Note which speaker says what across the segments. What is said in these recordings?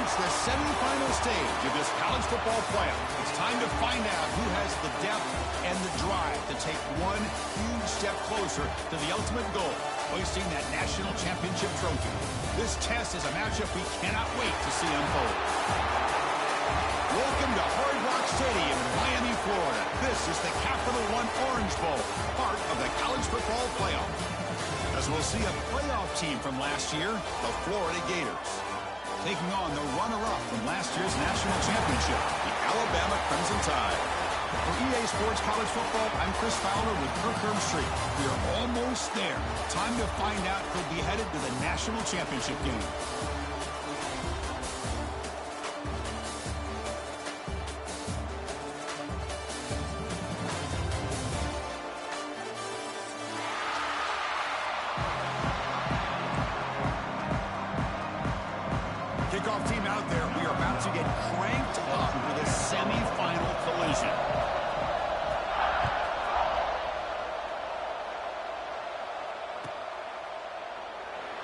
Speaker 1: It's the semifinal stage of this college football playoff. It's time to find out who has the depth and the drive to take one huge step closer to the ultimate goal, hoisting that national championship trophy. This test is a matchup we cannot wait to see unfold. Welcome to Hard Rock Stadium in Miami, Florida. This is the Capital One Orange Bowl, part of the college football playoff. As we'll see a playoff team from last year, the Florida Gators, taking on the runner-up from last year's national championship, the Alabama Crimson Tide. For EA Sports College Football, I'm Chris Fowler with Kirk Herbstreit. We are almost there. Time to find out who'll be headed to the national championship game. Kickoff team out there. We are about to get cranked up with a semifinal collision.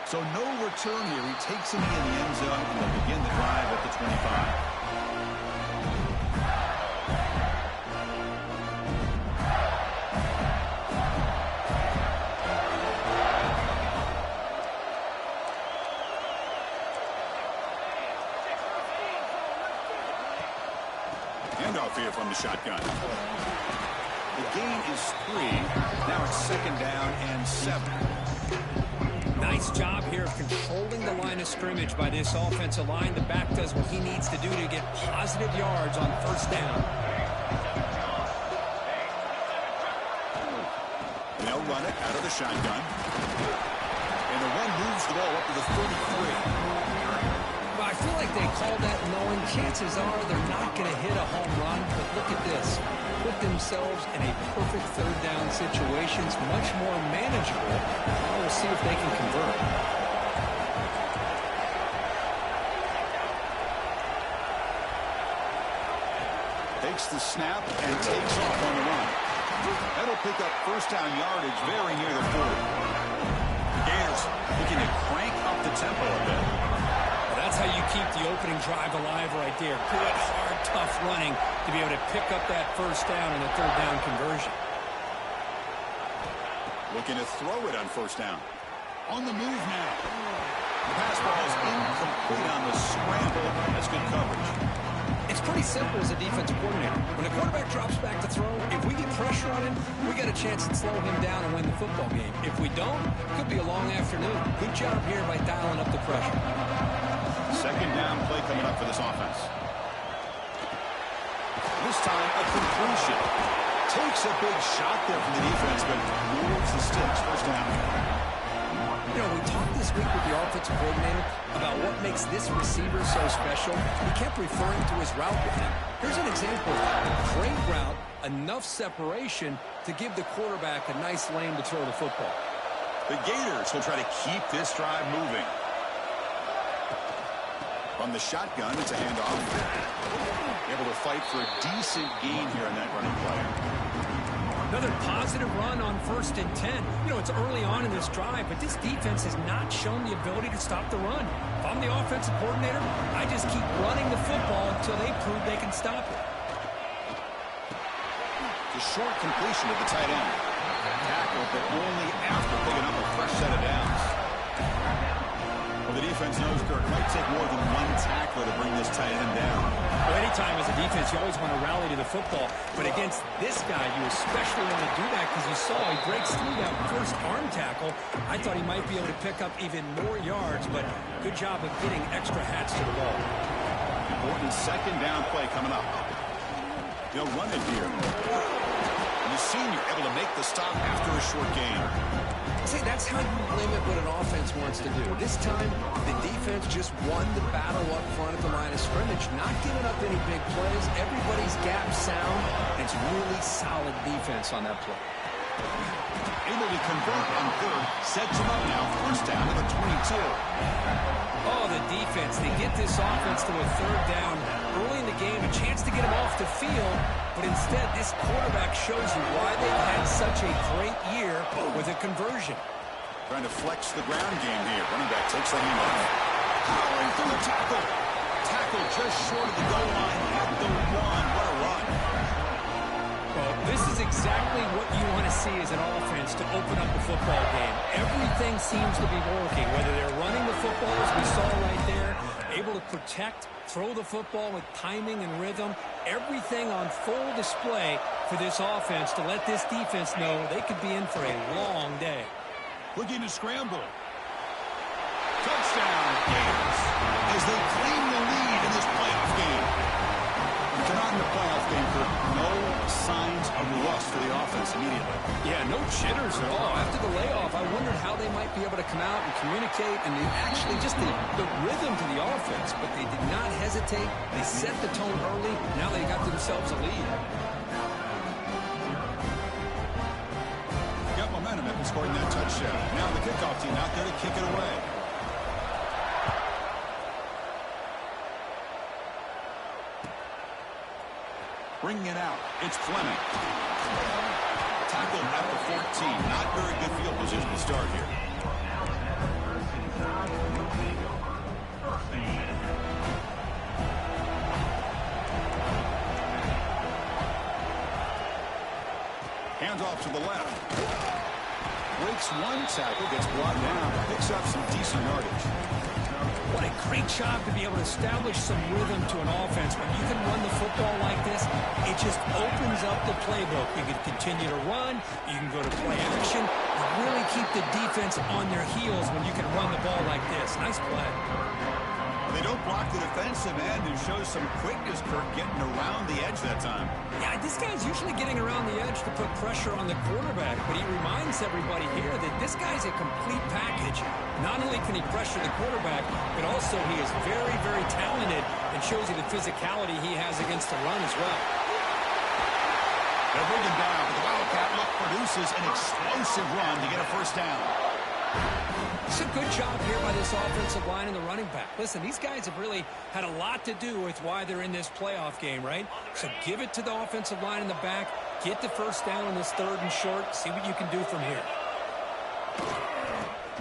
Speaker 1: So no return here. He takes it in the end zone, and they'll begin the drive at the 25. Handoff here from the shotgun. The gain is 3. Now it's second down and 7.
Speaker 2: Nice job here of controlling the line of scrimmage by this offensive line. The back does what he needs to do to get positive yards on first down.
Speaker 1: They'll run it out of the shotgun. And the run moves the ball up to the 33.
Speaker 2: I feel like they call that knowing chances are they're not going to hit a home run, but look at this. Put themselves in a perfect third down situation. It's much more manageable. Now we'll see if they can convert.
Speaker 1: Takes the snap and takes off on the run. That'll pick up first down yardage very near the 40. Gators looking to crank up the tempo a bit.
Speaker 2: That's how you keep the opening drive alive right there. Good, hard, tough running to be able to pick up that first down and a third down conversion.
Speaker 1: Looking to throw it on first down. On the move now. The pass ball is incomplete on the scramble. That's good coverage.
Speaker 2: It's pretty simple as a defensive coordinator. When the quarterback drops back to throw, if we get pressure on him, we got a chance to slow him down and win the football game. If we don't, it could be a long afternoon. Good job here by dialing up the pressure.
Speaker 1: Second down play coming up for this offense. This time, a completion. Takes a big shot there from the defense, but moves the sticks. First down.
Speaker 2: You know, we talked this week with the offensive coordinator about what makes this receiver so special. He kept referring to his route with him. Here's an example of that. Great route, enough separation to give the quarterback a nice lane to throw the football.
Speaker 1: The Gators will try to keep this drive moving. From the shotgun, it's a handoff. Able to fight for a decent gain here in that running play.
Speaker 2: Another positive run on 1st and 10. You know, it's early on in this drive, but this defense has not shown the ability to stop the run. If I'm the offensive coordinator, I just keep running the football until they prove they can stop it.
Speaker 1: The short completion of the tight end. Tackle, but only after picking up a fresh set of downs. Well, the defense knows, Kirk, it might take more than one tackler to bring this tight end down.
Speaker 2: Well, anytime as a defense, you always want to rally to the football. But against this guy, you especially want to do that because you saw he breaks through that first arm tackle. I thought he might be able to pick up even more yards, but good job of getting extra hats to the ball.
Speaker 1: Important second down play coming up. They'll run it here. And the senior able to make the stop after a short gain.
Speaker 2: See, that's how you limit what an offense wants to do. This time, the defense just won the battle up front at the line of scrimmage, not giving up any big plays. Everybody's gap sound. It's really solid defense on that play.
Speaker 1: Able to convert on third. Sets him up now. First down to the 22.
Speaker 2: Oh, the defense. They get this offense to a third down early in the game, a chance to get him off the field. But instead, this quarterback shows you why they've had such a great year with a conversion.
Speaker 1: Trying to flex the ground game here. Running back takes the handoff. Powering through the tackle. Tackled just short of the goal line at the 1. What a run.
Speaker 2: Well, this is exactly what you want to see as an offense to open up a football game. Everything seems to be working, whether they're running the football, as we saw right there, able to protect, throw the football with timing and rhythm. Everything on full display for this offense to let this defense know they could be in for a long day.
Speaker 1: Looking to scramble. Touchdown, Gators, as they claim the lead in this playoff game. You cannot in the playoff game for no signs of rust for the offense immediately.
Speaker 2: Yeah, no jitters at all. After the layoff, I wondered how they might be able to come out and communicate and actually just the rhythm to the offense. But they did not hesitate. They set the tone early. Now they got themselves a lead.
Speaker 1: Got momentum after scoring that touchdown. Now the kickoff team out there to kick it away. Bringing it out, it's Fleming. Tackled at the 14. Not very good field position to start here. Hands off to the left. Breaks one tackle, gets brought down, picks up some decent yardage.
Speaker 2: What a great job to be able to establish some rhythm to an offense. When you can run the football like this, it just opens up the playbook. You can continue to run. You can go to play action. You really keep the defense on their heels when you can run the ball like this. Nice play.
Speaker 1: They don't block the defensive end and show some quickness, Kirk, getting around the edge that time.
Speaker 2: Yeah, this guy's usually getting around the edge to put pressure on the quarterback, but he reminds everybody here that this guy's a complete package. Not only can he pressure the quarterback, but also he is very, very talented and shows you the physicality he has against the run as well.
Speaker 1: They'll bring him down, but the Wildcat look produces an explosive run to get a first down.
Speaker 2: It's a good job here by this offensive line and the running back. Listen, these guys have really had a lot to do with why they're in this playoff game, right? So give it to the offensive line in the back. Get the first down on this 3rd and short. See what you can do from here.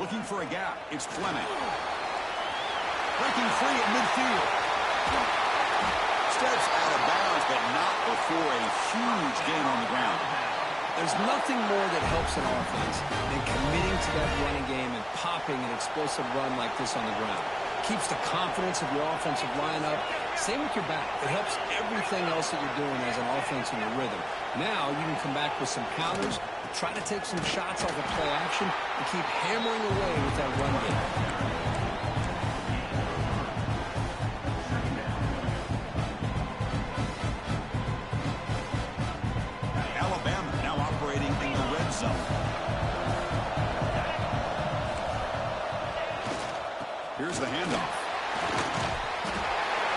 Speaker 1: Looking for a gap. It's Fleming. Breaking free at midfield. Steps out of bounds, but not before a huge gain on the ground.
Speaker 2: There's nothing more that helps an offense than committing to that running game and popping an explosive run like this on the ground. Keeps the confidence of your offensive line up. Same with your back. It helps everything else that you're doing as an offense in your rhythm. Now you can come back with some counters, try to take some shots off of play action, and keep hammering away with that run game. Here's the handoff.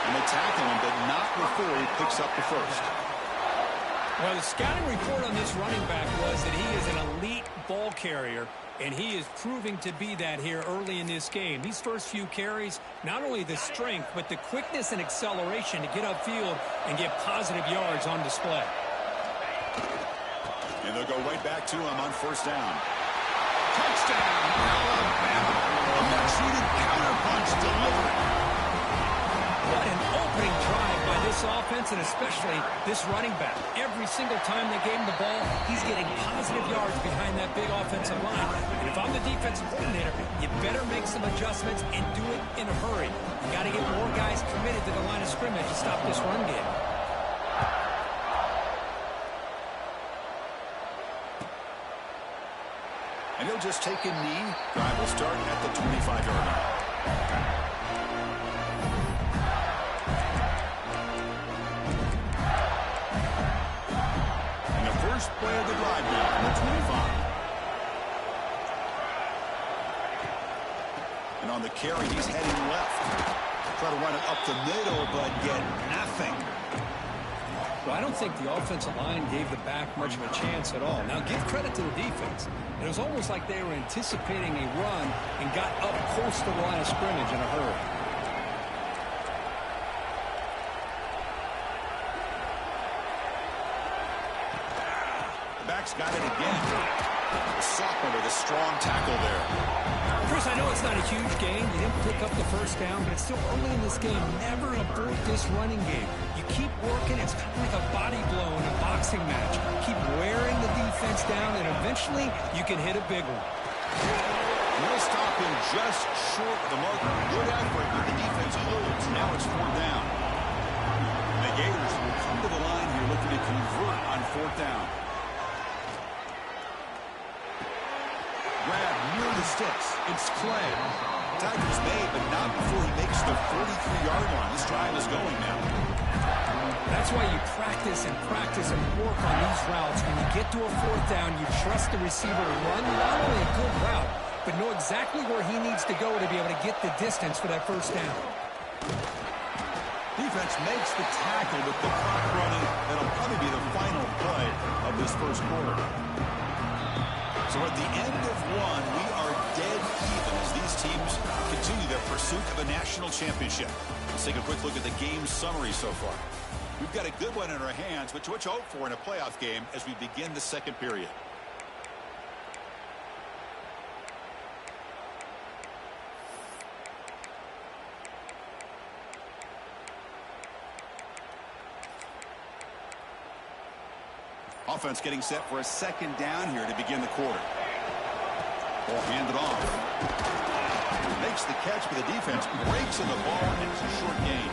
Speaker 2: And they tackle him, but not before he picks up the first. Well, the scouting report on this running back was that he is an elite ball carrier, and he is proving to be that here early in this game. These first few carries, not only the strength, but the quickness and acceleration to get upfield and get positive yards on display.
Speaker 1: And they'll go right back to him on first down. Touchdown, Alabama. A much-needed counter-punch delivered.
Speaker 2: What an opening drive by this offense, and especially this running back. Every single time they gave him the ball, he's getting positive yards behind that big offensive line. And if I'm the defensive coordinator, you better make some adjustments and do it in a hurry. You got to get more guys committed to the line of scrimmage to stop this run game.
Speaker 1: And he'll just take a knee. Drive will start at the 25-yard line. And the first play of the drive now on the 25. And on the carry, he's heading left. Try to run it up the middle, but get nothing.
Speaker 2: Well, I don't think the offensive line gave the back much of a chance at all. Now, give credit to the defense. It was almost like they were anticipating a run and got up close to the line of scrimmage in a hurry.
Speaker 1: The back's got it again. The sophomore with a strong tackle there.
Speaker 2: Chris, I know it's not a huge game. You didn't pick up the first down, but it's still early in this game. Never abort this running game. You keep working. It's kind of like a body blow in a boxing match. Keep wearing the defense down, and eventually you can hit a big one.
Speaker 1: He'll stop him just short of the marker. Good effort, but the defense holds. Now it's 4th down. The Gators will come to the line here looking to convert on 4th down. Grab near the sticks. It's Clay. Tacle's made, but not before he makes the 43-yard line. This drive is going now.
Speaker 2: That's why you practice and work on these routes. When you get to a 4th down, you trust the receiver to run not only a good route, but know exactly where he needs to go to be able to get the distance for that first down.
Speaker 1: Defense makes the tackle with the clock running. That'll probably be the final play of this first quarter. So at the end of one, we are dead even as these teams continue their pursuit of a national championship. Let's take a quick look at the game summary so far. We've got a good one in our hands, which to hope for in a playoff game as we begin the second period. Offense getting set for a second down here to begin the quarter. Ball handed off. Makes the catch, but the defense breaks in the ball, and it's a short gain.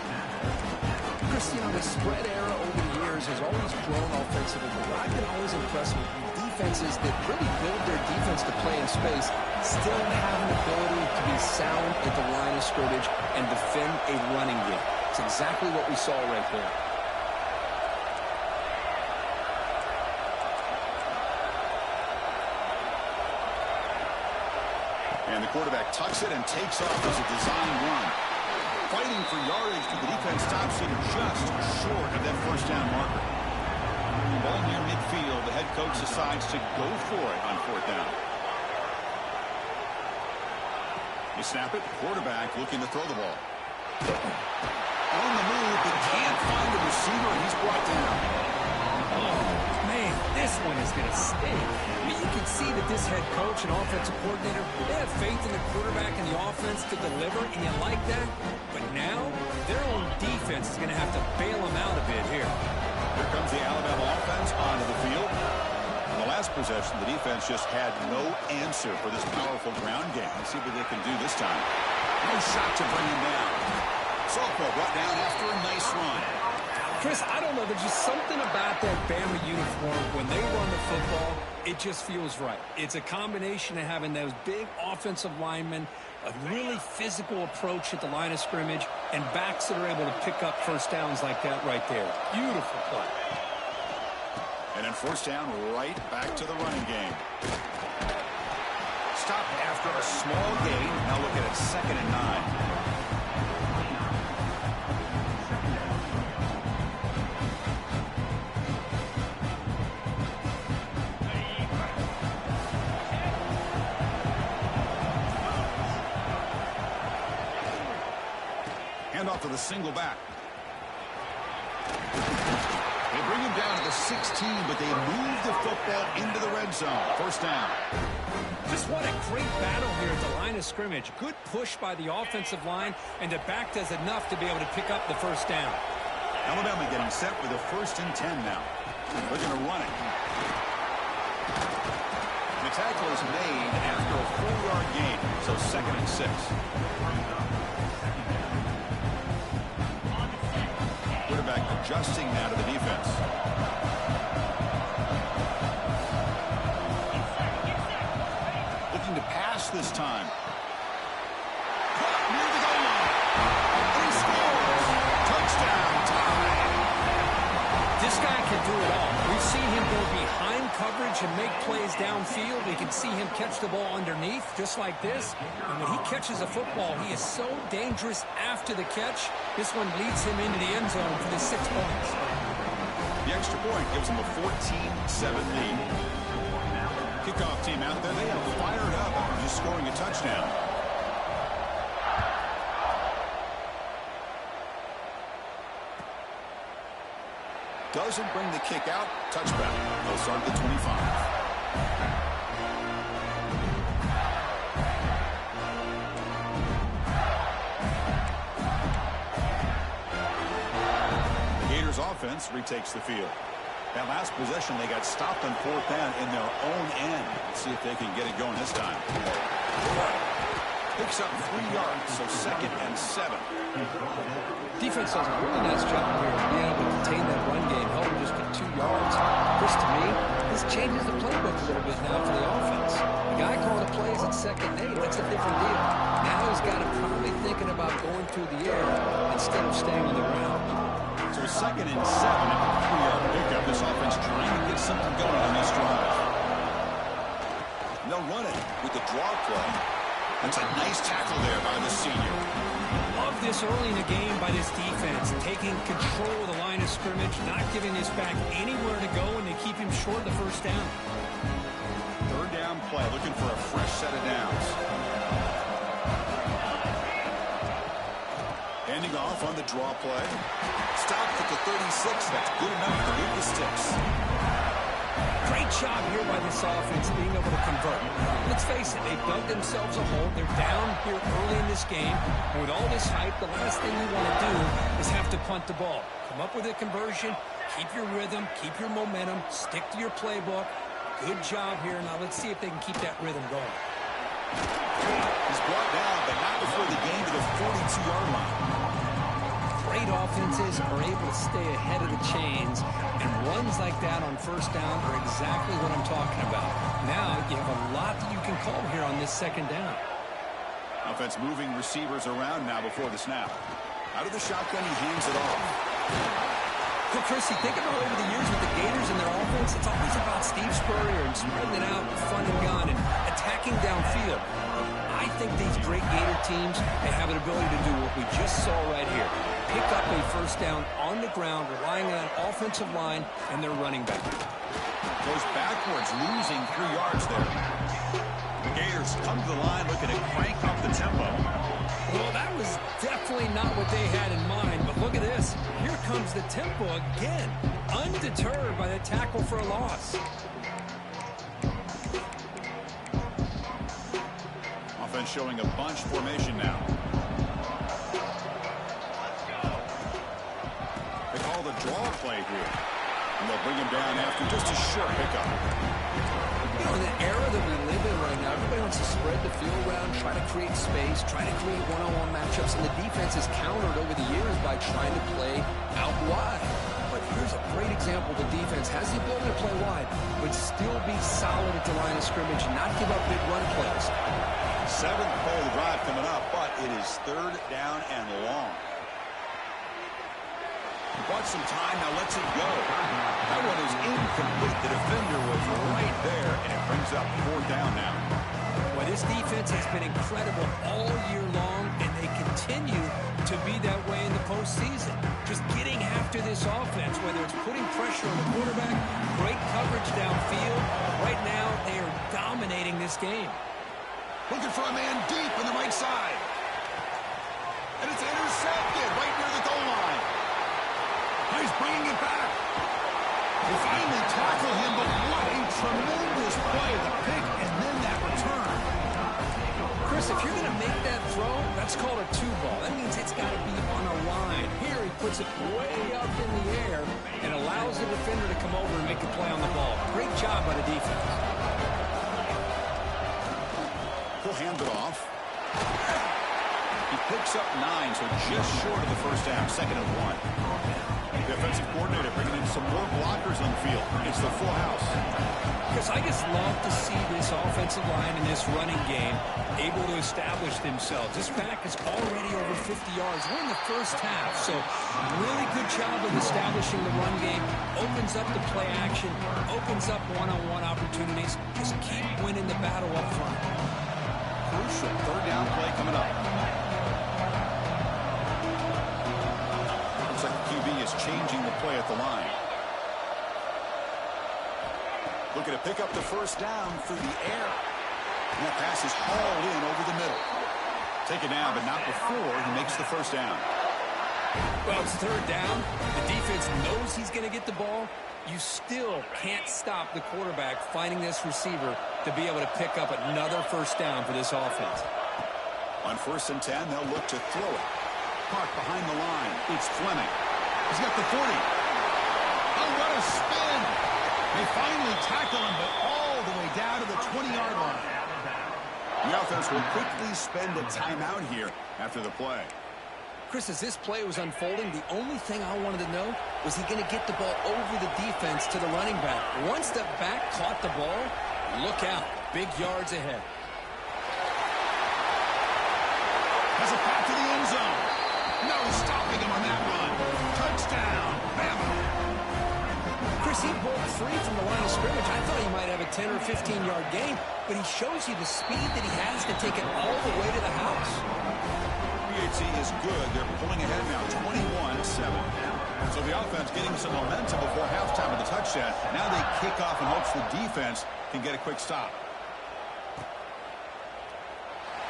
Speaker 2: Christian, the spread era over the years has always grown offensively, but what I've been always impressed with defenses that really build their defense to play in space still have an ability to be sound at the line of scrimmage and defend a running game. It's exactly what we saw right there.
Speaker 1: And the quarterback tucks it and takes off as a design run. Fighting for yardage, but the defense stops him just short of that first down marker. Ball near midfield. The head coach decides to go for it on 4th down. They snap it. Quarterback looking to throw the ball. On the move, but can't find the receiver, and he's brought down.
Speaker 2: Oh, man, this one is going to sting. I mean, you can see that this head coach and offensive coordinator, they have faith in the quarterback and the offense to deliver, and you like that. But now, their own defense is going to have to bail them out a bit here.
Speaker 1: Here comes the Alabama offense onto the field. In the last possession, the defense just had no answer for this powerful ground game. Let's see what they can do this time. No shot to bring him down. Sophomore brought down after a nice run.
Speaker 2: Chris, I don't know. There's just something about that Bama uniform. When they run the football, it just feels right. It's a combination of having those big offensive linemen, a really physical approach at the line of scrimmage, and backs that are able to pick up first downs like that right there. Beautiful play.
Speaker 1: And then 4th down, right back to the running game. Stopped after a small gain. Now look at it, 2nd and 9. Off to the single back. They bring him down to the 16, but they move the football into the red zone. 1st down.
Speaker 2: Just what a great battle here at the line of scrimmage. Good push by the offensive line, and the back does enough to be able to pick up the first down.
Speaker 1: Alabama getting set with a 1st and 10 now. Looking to run it. The tackle is made after a 4-yard gain, so 2nd and 6. Quarterback adjusting now to the defense. Looking to pass this time. Near the goal line. And he scores. Touchdown time.
Speaker 2: This guy can do it all. We've seen him go behind coverage and make plays downfield. We can see him catch the ball underneath, just like this. And when he catches a football, he is so dangerous after the catch. This one leads him into the end zone for the 6 points.
Speaker 1: The extra point gives him a 14-7 lead. Kickoff team out there, they are fired up after just scoring a touchdown. Doesn't bring the kick out. Touchback. They'll start at the 25. offense retakes the field. That last possession, they got stopped on 4th down in their own end. Let's see if they can get it going this time. Picks up 3 yards, so 2nd and 7.
Speaker 2: Defense does a really nice job here of being able to contain that run game, help them just get 2 yards. Chris, to me, this changes the playbook a little bit now for the offense. The guy calling the plays at 2nd and 8, that's a different deal. Now he's got him probably thinking about going through the air instead of staying on the ground.
Speaker 1: So 2nd and 7 and a 3-yard pickup. This offense trying to get something going on this drive. And they'll run it with the draw play. That's a nice tackle there by the senior.
Speaker 3: Love this early in the game by this defense, taking control of the line of scrimmage, not giving this back anywhere to go, and they keep him short of the 1st down.
Speaker 1: 3rd down play, looking for a fresh set of downs. Handing off on the draw play. Stopped at the 36. That's good enough to move the sticks.
Speaker 3: Great job here by this offense being able to convert. Let's face it, they've dug themselves a hole. They're down here early in this game. And with all this hype, the last thing you want to do is have to punt the ball. Come up with a conversion, keep your rhythm, keep your momentum, stick to your playbook. Good job here. Now let's see if they can keep that rhythm going.
Speaker 1: He's brought down, but not before the game to the 42-yard line.
Speaker 2: Great offenses are able to stay ahead of the chains, and runs like that on 1st down are exactly what I'm talking about. Now you have a lot that you can call here on this 2nd down.
Speaker 1: Offense moving receivers around now before the snap. Out of the shotgun, he hands it off.
Speaker 2: Well, Chris, you think about over the years with the Gators and their offense, it's always about Steve Spurrier and spreading it out, fun and gun, and attacking downfield. I think these great Gator teams, they have an ability to do what we just saw right here. Pick up a 1st down on the ground, relying on an offensive line and their running back.
Speaker 1: Goes backwards, losing 3 yards there. The Gators come to the line looking to crank up the tempo.
Speaker 3: Well, that was definitely not what they had in mind, but look at this. Here comes the tempo again, undeterred by the tackle for a loss.
Speaker 1: Offense showing a bunch formation now. They call the draw play here. And they'll bring him down after just a short pickup.
Speaker 2: You know, in the era that we live in right now, everybody wants to spread the field around, try to create space, try to create one-on-one matchups, and the defense has countered over the years by trying to play out wide. But here's a great example. The defense has the ability to play wide, but still be solid at the line of scrimmage and not give up big run plays.
Speaker 1: 7th play of the drive coming up, but it is 3rd down and long. Bought some time, now lets it go. That one is incomplete. The defender was right there, and it brings up 4th down now.
Speaker 3: Well, this defense has been incredible all year long, and they continue to be that way in the postseason. Just getting after this offense, whether it's putting pressure on the quarterback, great coverage downfield. Right now, they are dominating this game.
Speaker 1: Looking for a man deep on the right side. And it's intercepted right near the goal line. He's bringing it back. They finally tackle him, but what a tremendous play. The pick and then that return.
Speaker 2: Chris, if you're going to make that throw, that's called a 2-ball. That means it's got to be on a line. Here he puts it way up in the air and allows the defender to come over and make a play on the ball. Great job by the defense.
Speaker 1: He'll hand it off. He picks up 9, so just short of the 1st down, 2nd and 1. The offensive coordinator bringing in some more blockers on the field. It's the full house.
Speaker 3: Because I just love to see this offensive line in this running game able to establish themselves. This back is already over 50 yards. We're in the 1st half, so really good job of establishing the run game. Opens up the play action, opens up one-on-one opportunities. Just keep winning the battle up front.
Speaker 1: Crucial 3rd down play coming up. Looks like the QB is changing the play at the line. Looking to pick up the 1st down through the air. And that pass is hauled in over the middle. Take it down, but not before he makes the 1st down.
Speaker 3: Well, it's 3rd down. The defense knows he's going to get the ball. You still can't stop the quarterback finding this receiver to be able to pick up another 1st down for this offense.
Speaker 1: On 1st and 10, they'll look to throw it. Park behind the line. It's Fleming. He's got the 40. Oh, what a spin. They finally tackle him, but all the way down to the 20-yard line. The offense will quickly spend a timeout here after the play.
Speaker 2: Chris, as this play was unfolding, the only thing I wanted to know was he going to get the ball over the defense to the running back. Once the back caught the ball, look out. Big yards ahead.
Speaker 1: Has a pass to the end zone. No stopping him on that run. Touchdown, Bama.
Speaker 2: Chris, he broke free from the line of scrimmage. I thought he might have a 10 or 15-yard gain, but he shows you the speed that he has to take it all the way to the house.
Speaker 1: PHC is good. They're pulling ahead now, 21-7. So the offense getting some momentum before halftime with the touchdown. Now they kick off in hopes the defense can get a quick stop.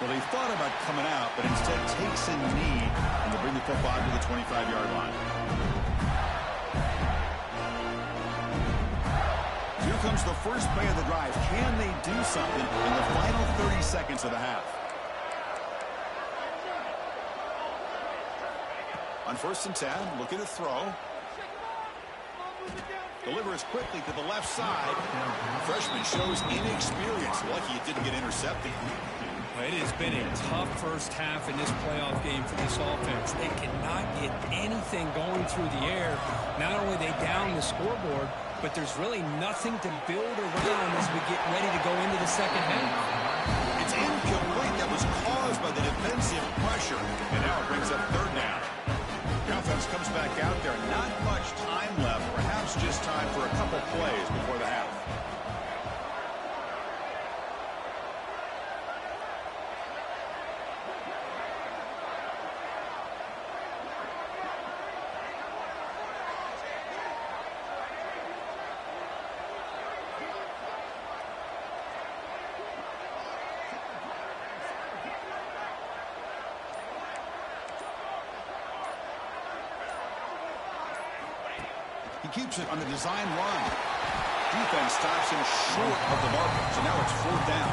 Speaker 1: Well, they thought about coming out, but instead takes a knee and they bring the football to the 25-yard line. Here comes the first play of the drive. Can they do something in the final 30 seconds of the half? On 1st and 10, looking to throw. Delivers quickly to the left side. Freshman shows inexperience. Lucky it didn't get intercepted.
Speaker 3: It has been a tough first half in this playoff game for this offense. They cannot get anything going through the air. Not only they down the scoreboard, but there's really nothing to build around as we get ready to go into the second half.
Speaker 1: It's incomplete. That was caused by the defensive pressure. And now it brings up 3rd down. The offense comes back out there. Not much time left. Perhaps just time for a couple plays before the half. He keeps it on the design run. Defense stops him short of the marker, so now it's 4th down.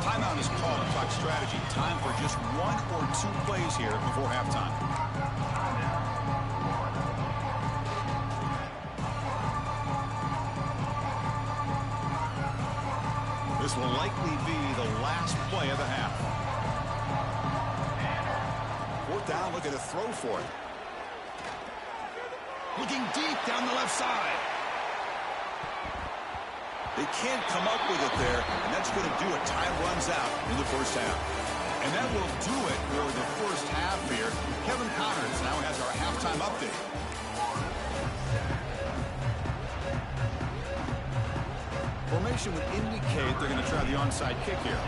Speaker 1: Timeout is called. Clock strategy. Time for just 1 or 2 plays here before halftime. This will likely be the last play of the half. 4th down, look at a throw for it. Looking deep down the left side. They can't come up with it there, and that's going to do it. Time runs out in the first half. And that will do it for the first half here. Kevin Connors now has our halftime update. Formation would indicate they're going to try the onside kick here.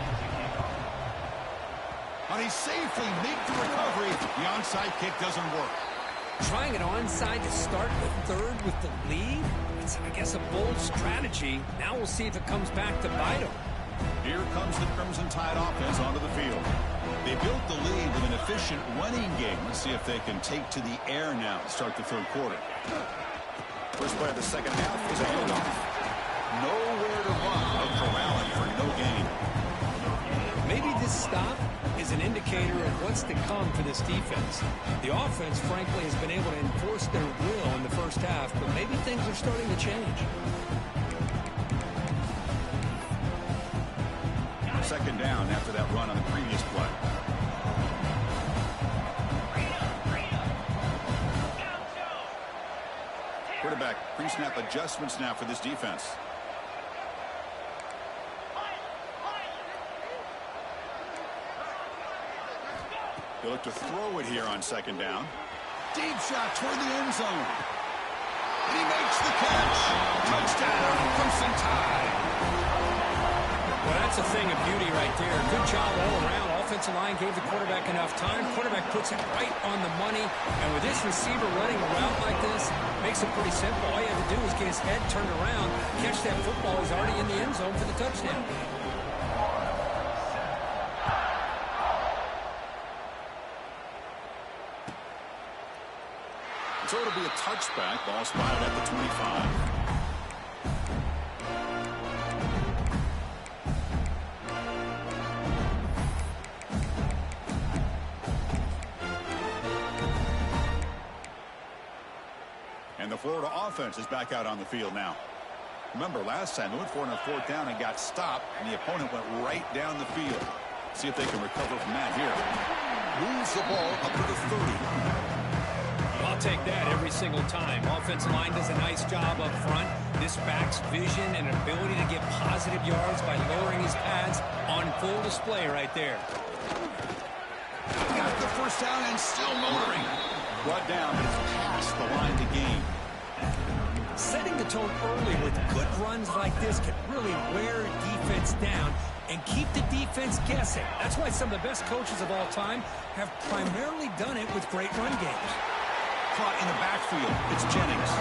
Speaker 1: And he safely makes the recovery. The onside kick doesn't work.
Speaker 2: Trying it onside to start the 3rd with the lead? It's, I guess, a bold strategy. Now we'll see if it comes back to bite them.
Speaker 1: Here comes the Crimson Tide offense onto the field. They built the lead with an efficient running game. Let's see if they can take to the air now to start the 3rd quarter. First play of the second half is a handoff. Nowhere to run. No corralling for no gain.
Speaker 2: Maybe this stop is an indicator of what's to come for this defense. The offense, frankly, has been able to enforce their will in the first half, but maybe things are starting to change.
Speaker 1: 2nd down after that run on the previous play. Quarterback pre-snap adjustments now for this defense. They look to throw it here on 2nd down. Deep shot toward the end zone. And he makes the catch. Touchdown, Crimson Tide.
Speaker 3: Well, that's a thing of beauty right there. Good job all around. Offensive line gave the quarterback enough time. Quarterback puts it right on the money. And with this receiver running a route like this, makes it pretty simple. All you have to do is get his head turned around, catch that football. He's already in the end zone for the touchdown.
Speaker 1: So it'll be a touchback. Ball spotted at the 25. the Florida offense is back out on the field now. Remember, last time they went for it on 4th down and got stopped, and the opponent went right down the field. See if they can recover from that here. Moves the ball up to the 30.
Speaker 3: I'll take that every single time. Offensive line does a nice job up front. This back's vision and ability to get positive yards by lowering his pads on full display right there.
Speaker 1: Got the first down and still motoring. Brought down, but it's past the line to gain.
Speaker 3: Setting the tone early with good runs like this can really wear defense down and keep the defense guessing. That's why some of the best coaches of all time have primarily done it with great run games.
Speaker 1: Caught in the backfield. It's Jennings.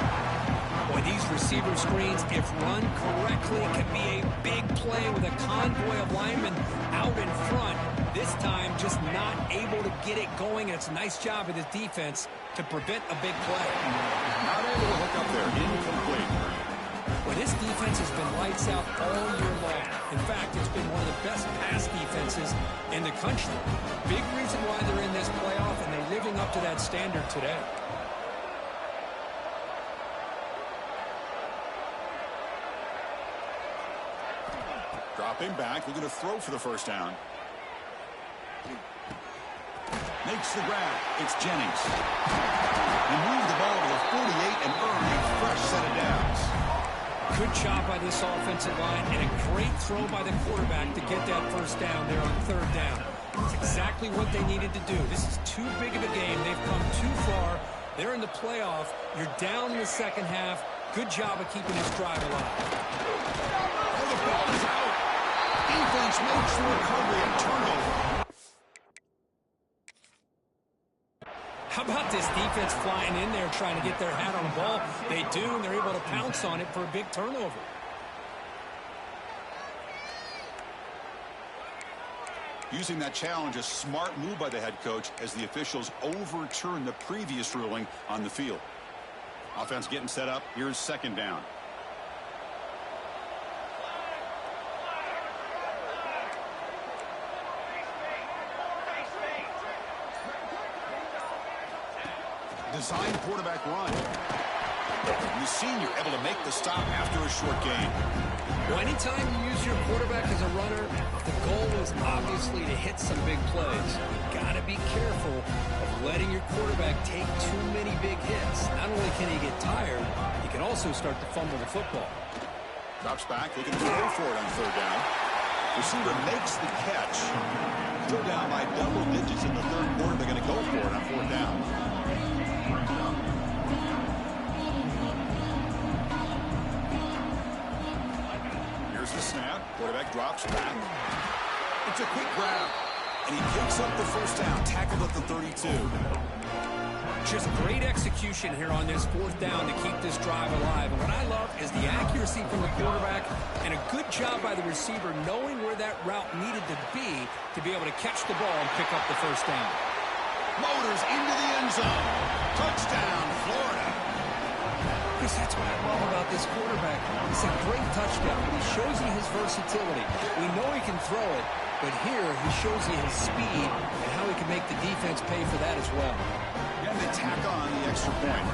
Speaker 3: Boy, these receiver screens, if run correctly, can be a big play with a convoy of linemen out in front. This time, just not able to get it going. And it's a nice job of the defense to prevent a big play.
Speaker 1: Not able to hook up there. Incomplete.
Speaker 3: Well, this defense has been lights out all year long. In fact, it's been one of the best pass defenses in the country. Big reason why they're in this playoff, and they're living up to that standard today.
Speaker 1: Dropping back, looking to throw for the first down. Makes the grab. It's Jennings. He moved the ball to the 48 and earned a fresh set of downs.
Speaker 3: Good job by this offensive line and a great throw by the quarterback to get that first down there on 3rd down. That's exactly what they needed to do. This is too big of a game. They've come too far. They're in the playoff. You're down in the second half. Good job of keeping this drive alive.
Speaker 1: Oh, the ball is out. Defense makes the recovery and turnover.
Speaker 3: How about this defense flying in there trying to get their hat on the ball? They do, and they're able to pounce on it for a big turnover.
Speaker 1: Using that challenge, a smart move by the head coach as the officials overturn the previous ruling on the field. Offense getting set up. Here's 2nd down. Design quarterback run. The senior able to make the stop after a short gain.
Speaker 3: Well, anytime you use your quarterback as a runner, the goal is obviously to hit some big plays. Got to be careful of letting your quarterback take too many big hits. Not only can he get tired, he can also start to fumble the football.
Speaker 1: Drops back, looking to throw for it on 3rd down. Receiver makes the catch. Still down by double digits in the 3rd quarter. They're going to go for it on 4th down. Here's the snap. Quarterback drops back. It's a quick grab. And he picks up the first down. Tackled at the 32.
Speaker 3: Just great execution here on this 4th down to keep this drive alive. And what I love is the accuracy from the quarterback and a good job by the receiver knowing where that route needed to be able to catch the ball and pick up the first down.
Speaker 1: Motors into the end zone. Touchdown, Florida.
Speaker 3: Chris, that's what I love about this quarterback. It's a great touchdown, but he shows you his versatility. We know he can throw it, but here he shows you his speed and how he can make the defense pay for that as well.
Speaker 1: And they tack on the extra point.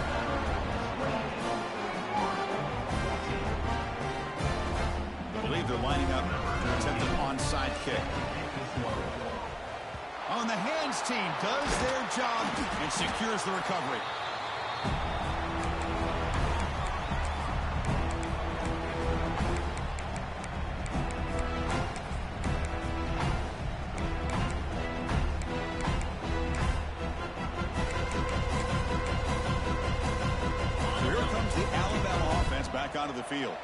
Speaker 1: I believe they're lining up to attempt an onside kick. On the hands team does their job and secures the recovery. Back onto the field.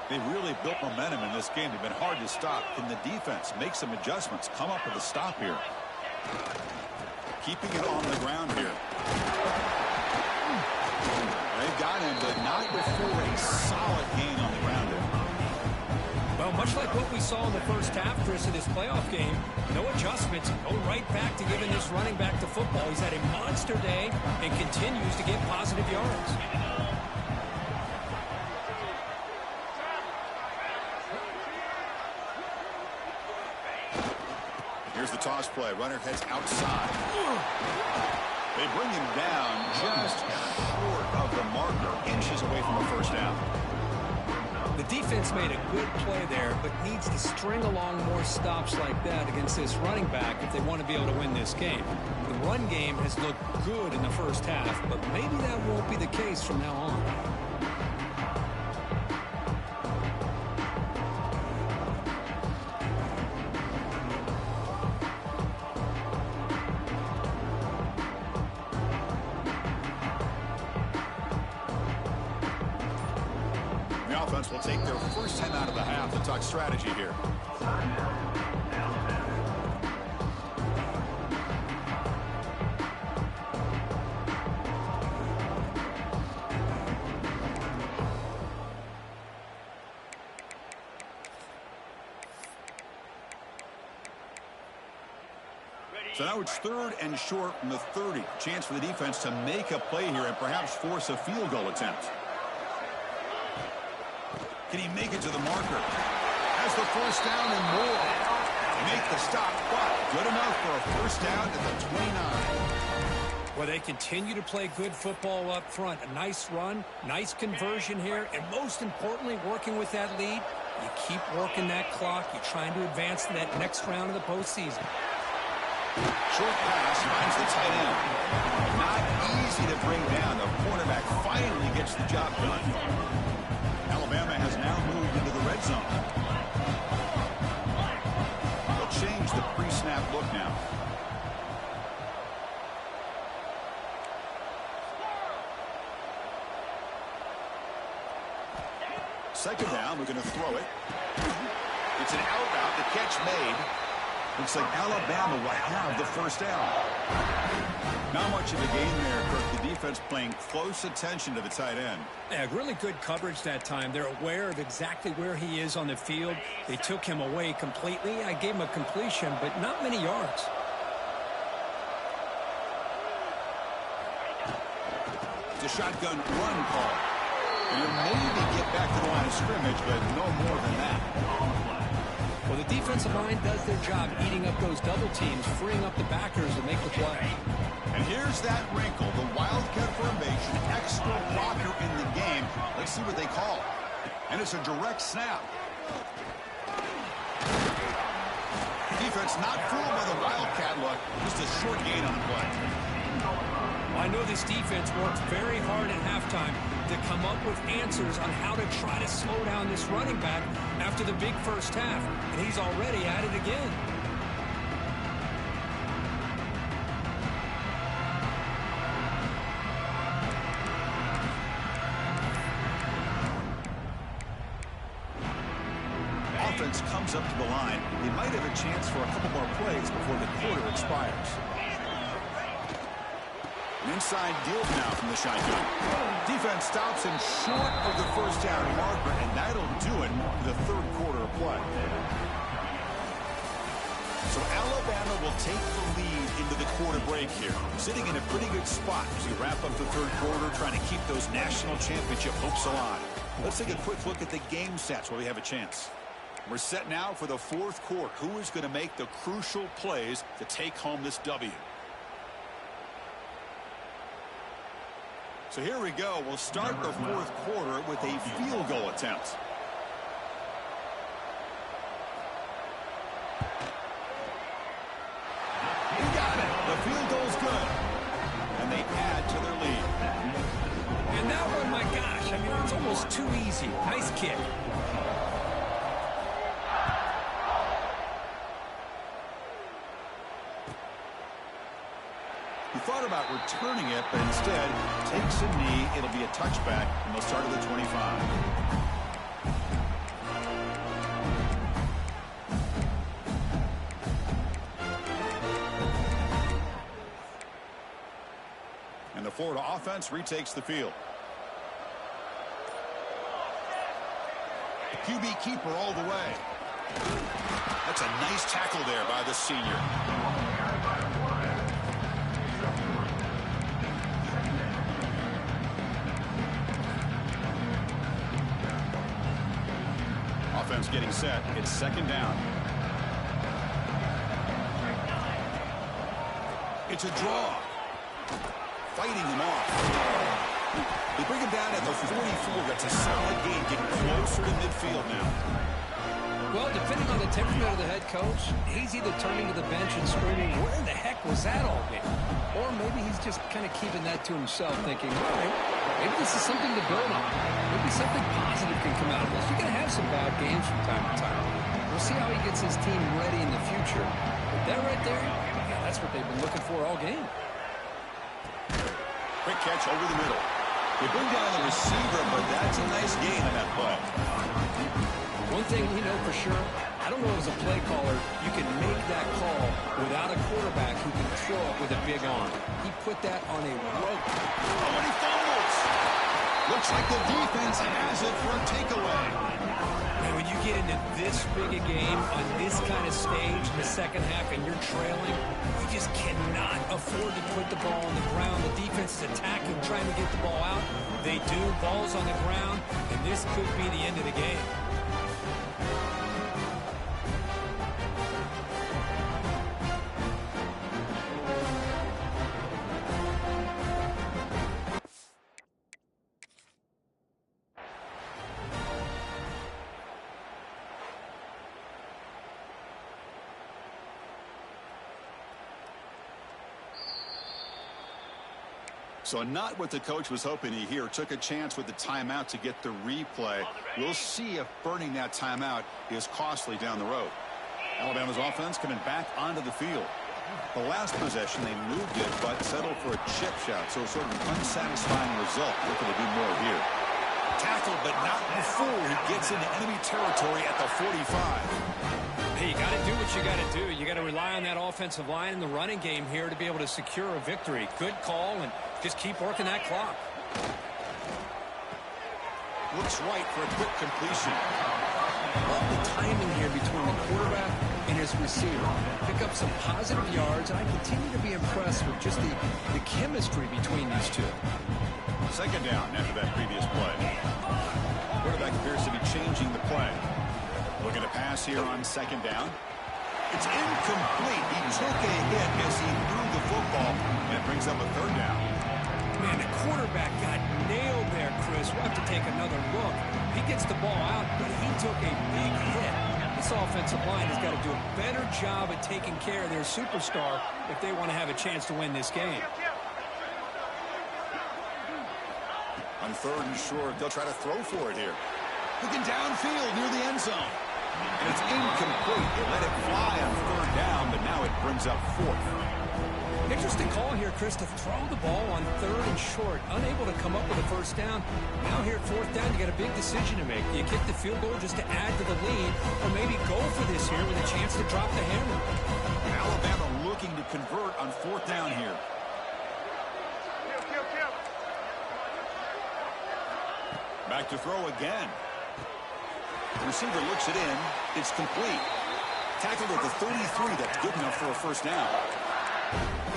Speaker 1: They really built momentum in this game. They've been hard to stop. Can the defense make some adjustments? Come up with a stop here. Keeping it on the ground here. They've got him, but not before a solid gain on the ground here.
Speaker 3: Well, much like what we saw in the first half, Chris, of this playoff game, no adjustments, go right back to giving this running back the football. He's had a monster day and continues to get positive yards.
Speaker 1: Here's the toss play. Runner heads outside. They bring him down just short of the marker, inches away from the first down.
Speaker 3: The defense made a good play there, but needs to string along more stops like that against this running back if they want to be able to win this game. The run game has looked good in the first half, but maybe that won't be the case from now on.
Speaker 1: Will take their first time out of the half to talk strategy here. So now it's 3rd and short from the 30. Chance for the defense to make a play here and perhaps force a field goal attempt. Can he make it to the marker? Has the first down and more. Make the stop, but good enough for a first down at the 29.
Speaker 3: Well, they continue to play good football up front. A nice run, nice conversion here, and most importantly, working with that lead. You keep working that clock. You're trying to advance to that next round of the postseason.
Speaker 1: Short pass finds the tight end. Not easy to bring down. The cornerback finally gets the job done. Alabama has now moved into the red zone. They'll change the pre-snap look now. Second down, we're going to throw it. It's an out route, the catch made. Looks like Alabama will have the first down. Not much of a gain there, Kirk. The defense playing close attention to the tight end.
Speaker 3: Yeah, really good coverage that time. They're aware of exactly where he is on the field. They took him away completely. I gave him a completion, but not many yards.
Speaker 1: It's a shotgun run call. And he'll maybe get back to the line of scrimmage, but no more than that.
Speaker 3: Well, the defensive line does their job eating up those double teams, freeing up the backers to make the play.
Speaker 1: And here's that wrinkle, the Wildcat formation, extra blocker in the game. Let's see what they call it. And it's a direct snap. Defense not fooled by the Wildcat look, just a short gain on the play.
Speaker 3: I know this defense worked very hard at halftime to come up with answers on how to try to slow down this running back after the big first half, and he's already at it again.
Speaker 1: Offense comes up to the line. They might have a chance for a couple more plays before the quarter expires. An inside deal now from the shotgun. Defense stops him short of the first down marker, and that'll do it for the third quarter of play. So Alabama will take the lead into the quarter break here, sitting in a pretty good spot as we wrap up the third quarter, trying to keep those national championship hopes alive. Let's take a quick look at the game stats while we have a chance. We're set now for the fourth quarter. Who is going to make the crucial plays to take home this W? So here we go. We'll start the fourth quarter with a field goal attempt. He got it. The field goal's good. And they add to their lead.
Speaker 3: And that one, my gosh, I mean, it's almost too easy. Nice kick.
Speaker 1: He thought about returning it, but instead takes a knee. It'll be a touchback, and they'll start at the 25. And the Florida offense retakes the field. QB keeper all the way. That's a nice tackle there by the senior. Offense getting set. It's second down. It's a draw. fighting him off. They bring him down at the 44. That's a solid gain, getting closer to midfield now.
Speaker 2: Well, depending on the temperament of the head coach, he's either turning to the bench and screaming, where the heck was that all game? Or maybe he's just kind of keeping that to himself, thinking, all right, maybe this is something to build on. Maybe something positive can come out of this. You're going to have some bad games from time to time. We'll see how he gets his team ready in the future. But that right there, yeah, that's what they've been looking for all game.
Speaker 1: Quick catch over the middle. They bring down the receiver, but that's a nice gain on that play.
Speaker 2: One thing we know for sure, I don't know as a play caller, you can make that call without a quarterback who can throw it with a big arm. He put that on a rope.
Speaker 1: Oh, and he fumbles. Looks like the defense has it for a takeaway.
Speaker 2: And when you get into this big a game on this kind of stage in the second half and you're trailing, you just cannot afford to put the ball on the ground. The defense is attacking, trying to get the ball out. They do. Ball's on the ground, and this could be the end of the game.
Speaker 1: So not what the coach was hoping to hear. Took a chance with the timeout to get the replay. We'll see if burning that timeout is costly down the road. Alabama's offense coming back onto the field. The last possession, they moved it, but settled for a chip shot. So sort of an unsatisfying result. Looking to do more here. Tackled, but not before he gets into enemy territory at the 45.
Speaker 2: Hey, you got to do what you got to do. You got to rely on that offensive line in the running game here to be able to secure a victory. Good call, and just keep working that clock.
Speaker 1: Looks right for a quick completion.
Speaker 2: Love the timing here between the quarterback and his receiver. Pick up some positive yards, and I continue to be impressed with just the chemistry between these two.
Speaker 1: Second down after that previous play. Quarterback appears to be changing the play. Looking to pass here on second down. It's incomplete. He took a hit as he threw the football, and it brings up a third down.
Speaker 2: Man, the quarterback got nailed there, Chris. We'll have to take another look. He gets the ball out, but he took a big hit. This offensive line has got to do a better job at taking care of their superstar if they want to have a chance to win this game.
Speaker 1: On third and short, they'll try to throw for it here. Looking downfield near the end zone. And it's incomplete. They let it fly on third down, but now it brings up fourth.
Speaker 2: Interesting call here, Chris, to throw the ball on third and short. Unable to come up with a first down. Now here at fourth down, you got a big decision to make. Do you kick the field goal just to add to the lead, or maybe go for this here with a chance to drop the hammer?
Speaker 1: Alabama looking to convert on fourth down here. Back to throw again. The receiver looks it in. It's complete. Tackled at the 33. That's good enough for a first down.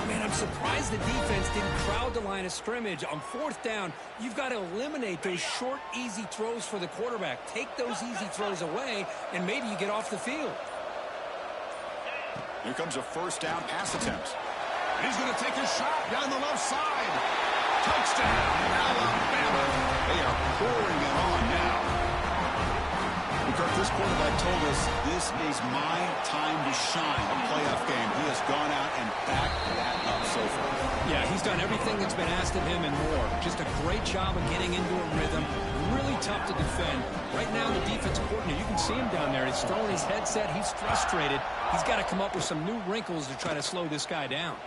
Speaker 2: Man, I'm surprised the defense didn't crowd the line of scrimmage. On fourth down, you've got to eliminate those short, easy throws for the quarterback. Take those easy throws away, and maybe you get off the field.
Speaker 1: Here comes a first down pass attempt. He's going to take a shot down the left side. Touchdown, Alabama. They are pouring it on now. Kirk, this quarterback told us this is my time to shine, a playoff game. He has gone out and backed that up so far.
Speaker 2: Yeah, he's done everything that's been asked of him and more. Just a great job of getting into a rhythm. Really tough to defend. Right now, the defensive coordinator, you can see him down there. He's throwing his headset. He's frustrated. He's got to come up with some new wrinkles to try to slow this guy down.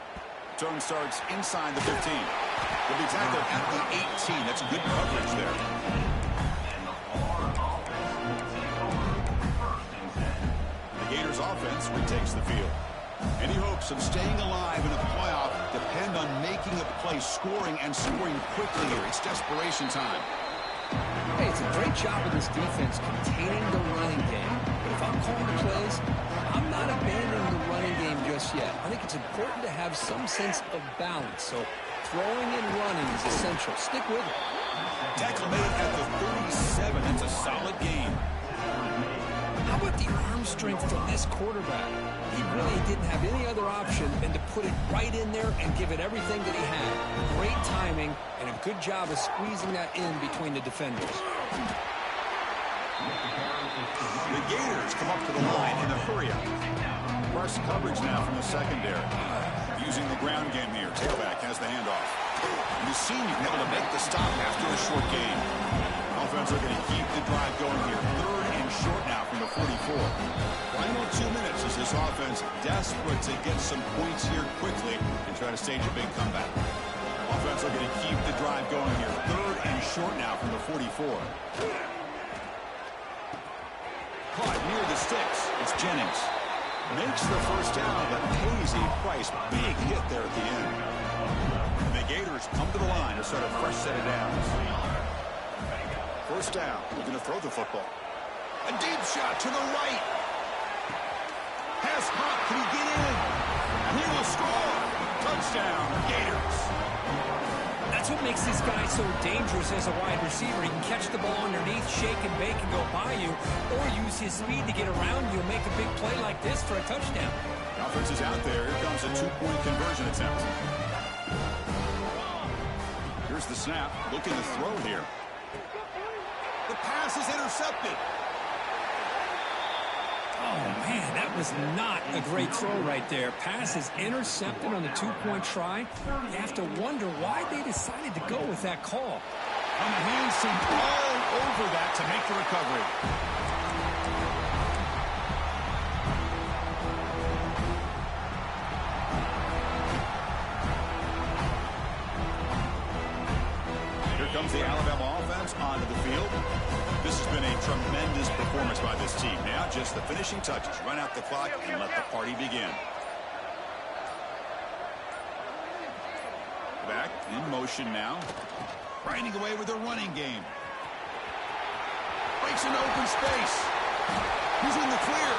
Speaker 1: Turn starts inside the 15. He'll be tackled at the 18. That's good coverage there. Gators offense retakes the field. Any hopes of staying alive in a playoff depend on making a play, scoring, and scoring quickly here. It's desperation time.
Speaker 2: Hey, it's a great job of this defense containing the running game. But if I'm calling the plays, I'm not abandoning the running game just yet. I think it's important to have some sense of balance. So throwing and running is essential. Stick with it.
Speaker 1: Tackle made at the 37. That's a solid gain.
Speaker 2: How about the arm strength
Speaker 3: strength from this quarterback. He really didn't have any other option than to put it right in there and give it everything that he had. Great timing and a good job of squeezing that in between the defenders.
Speaker 1: The Gators come up to the line in a hurry-up. Press coverage now from the secondary. Using the ground game here. Tailback has the handoff. And the senior able to make the stop after a short gain. Offense are going to keep the drive going here. 3rd and short now from the 44. Final 2 minutes as this offense desperate to get some points here quickly and try to stage a big comeback. Offense are going to keep the drive going here. 3rd and short now from the 44. Caught near the sticks. It's Jennings. Makes the first down, but pays a price. Big hit there at the end. And the Gators come to the line to start a fresh set of downs. First down. Looking to throw the football. A deep shot to the right. Pass hot. Can he get in? And he will score. Touchdown, Gators.
Speaker 3: That's what makes this guy so dangerous as a wide receiver. He can catch the ball underneath, shake and bake and go by you, or use his speed to get around you and make a big play like this for a touchdown.
Speaker 1: The offense is out there. Here comes a 2-point conversion attempt. Here's the snap. Looking to throw here. The pass is intercepted.
Speaker 3: Oh, man, that was not a great throw right there. Pass is intercepted on the 2-point try. You have to wonder why they decided to go with that call.
Speaker 1: And the hands seem all over that to make the recovery. Here comes the Alabama offense onto the field. This has been a tremendous performance by this team. Now just the finishing touches. Run out the clock and let the party begin. Back in motion now. Grinding away with their running game. Breaks into open space. He's in the clear.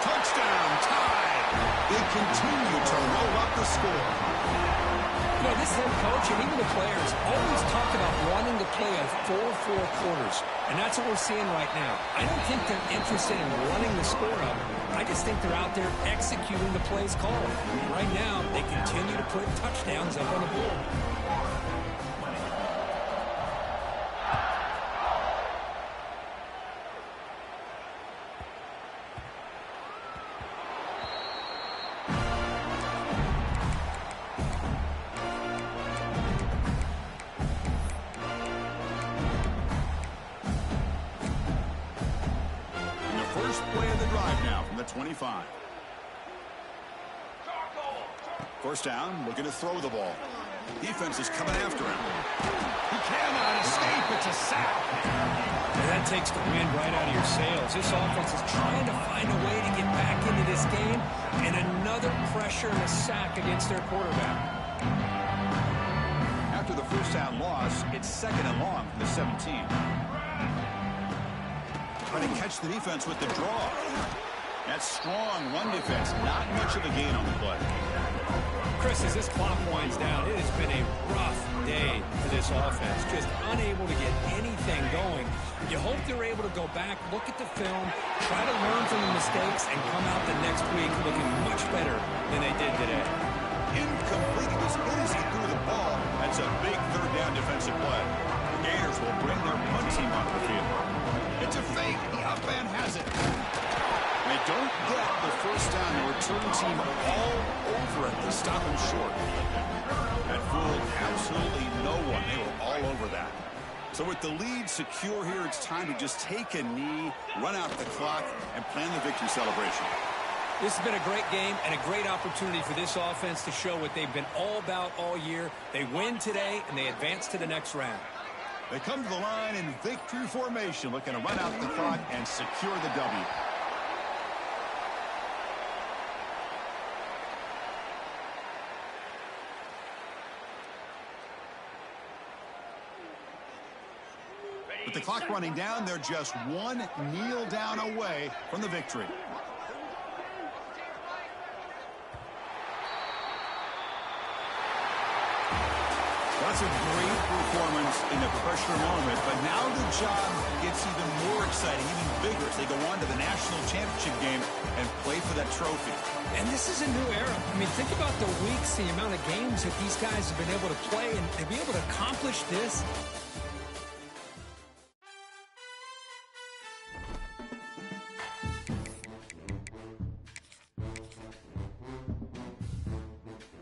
Speaker 1: Touchdown, tied. They continue to roll up the score.
Speaker 3: You know, this head coach and even the players always talk about wanting to play a full 4 quarters, and that's what we're seeing right now. I don't think they're interested in running the score up. I just think they're out there executing the plays called. And right now, they continue to put touchdowns up on the board.
Speaker 1: Play of the drive now from the 25. First down, looking to throw the ball. Defense is coming after him. He cannot escape. It's a sack.
Speaker 3: And that takes the wind right out of your sails. This offense is trying to find a way to get back into this game, and another pressure and a sack against their quarterback.
Speaker 1: After the first down loss, it's 2nd and long from the 17. Trying to catch the defense with the draw. That strong run defense. Not much of a gain on the play.
Speaker 3: Chris, as this clock winds down, it has been a rough day for this offense. Just unable to get anything going. You hope they're able to go back, look at the film, try to learn from the mistakes, and come out the next week looking much better than they did today.
Speaker 1: Incomplete as good as he threw the ball. That's a big 3rd down defensive play. The Gators will bring their punt team onto the field. It's a fake. The up man has it. They don't get the first down. The return team all over it. They stop him short. That fooled absolutely no one. They were all over that. So with the lead secure here, it's time to just take a knee, run out the clock, and plan the victory celebration.
Speaker 3: This has been a great game and a great opportunity for this offense to show what they've been all about all year. They win today, and they advance to the next round.
Speaker 1: They come to the line in victory formation, looking to run out the clock and secure the W. With the clock running down, they're just one kneel down away from the victory. That's a great performance in the professional moment, but now the job gets even more exciting, even bigger as they go on to the national championship game and play for that trophy.
Speaker 3: And this is a new era. I mean, think about the weeks, the amount of games that these guys have been able to play, and to be able to accomplish this,